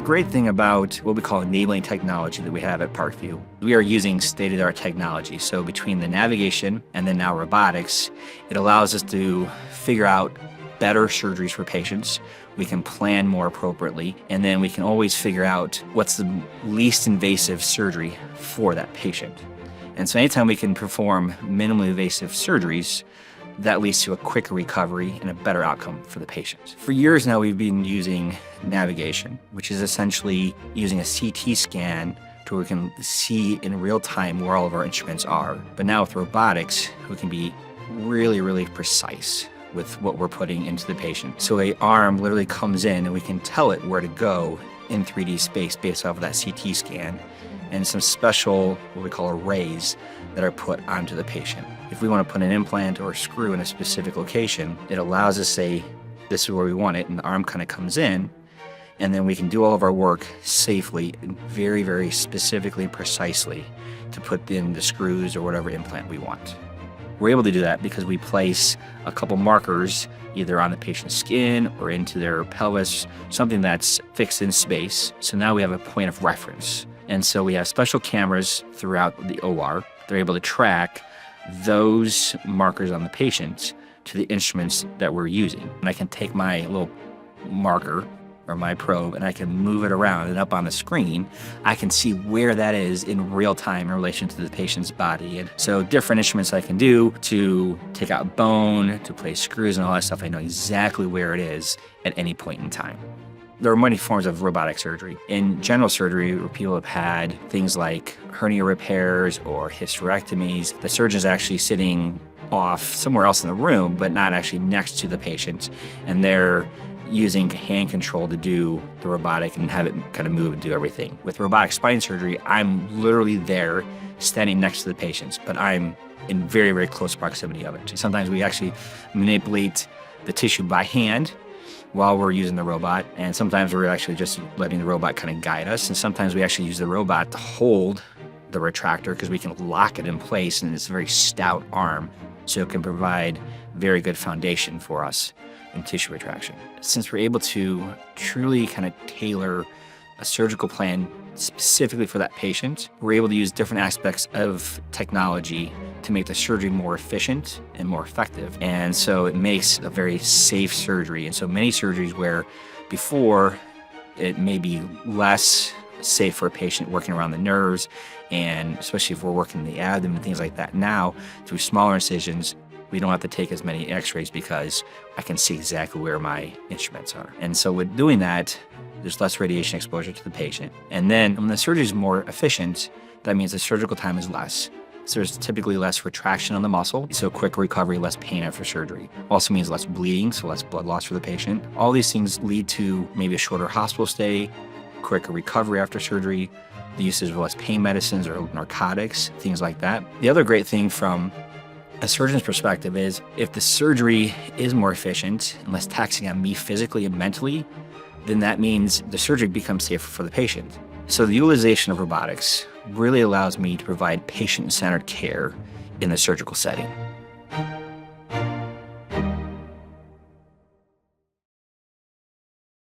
great thing about what we call enabling technology that we have at Parkview, we are using state-of-the-art technology. So between the navigation and then now robotics, it allows us to figure out better surgeries for patients. We can plan more appropriately, and then we can always figure out what's the least invasive surgery for that patient. And so anytime we can perform minimally invasive surgeries, that leads to a quicker recovery and a better outcome for the patient. For years now, we've been using navigation, which is essentially using a CT scan to where we can see in real time where all of our instruments are. But now with robotics, we can be really, really precise with what we're putting into the patient. So an arm literally comes in and we can tell it where to go in 3D space based off of that CT scan, and some special, what we call arrays, that are put onto the patient. If we want to put an implant or a screw in a specific location, it allows us to say, this is where we want it, and the arm kind of comes in, and then we can do all of our work safely and very, very specifically and precisely to put in the screws or whatever implant we want. We're able to do that because we place a couple markers either on the patient's skin or into their pelvis, something that's fixed in space. So now we have a point of reference. And so we have special cameras throughout the OR. They're able to track those markers on the patient to the instruments that we're using. And I can take my little marker or my probe and I can move it around, and up on the screen, I can see where that is in real time in relation to the patient's body. And so different instruments I can do to take out bone, to place screws and all that stuff, I know exactly where it is at any point in time. There are many forms of robotic surgery. In general surgery, where people have had things like hernia repairs or hysterectomies, the surgeon's actually sitting off somewhere else in the room, but not actually next to the patient, and they're using hand control to do the robotic and have it kind of move and do everything. With robotic spine surgery, I'm literally there standing next to the patients, but I'm in very, very close proximity of it. Sometimes we actually manipulate the tissue by hand while we're using the robot, and sometimes we're actually just letting the robot kind of guide us, and sometimes we actually use the robot to hold the retractor because we can lock it in place, and it's a very stout arm, so it can provide very good foundation for us in tissue retraction. Since we're able to truly kind of tailor a surgical plan specifically for that patient, we're able to use different aspects of technology to make the surgery more efficient and more effective. And so it makes a very safe surgery. And so many surgeries where before it may be less safe for a patient working around the nerves, and especially if we're working the abdomen and things like that, now through smaller incisions, we don't have to take as many x-rays because I can see exactly where my instruments are. And so with doing that, there's less radiation exposure to the patient. And then when the surgery is more efficient, that means the surgical time is less. So there's typically less retraction on the muscle, so quick recovery, less pain after surgery. Also means less bleeding, so less blood loss for the patient. All these things lead to maybe a shorter hospital stay, quicker recovery after surgery, the usage of less pain medicines or narcotics, things like that. The other great thing from a surgeon's perspective is if the surgery is more efficient and less taxing on me physically and mentally, then that means the surgery becomes safer for the patient. So the utilization of robotics really allows me to provide patient-centered care in the surgical setting.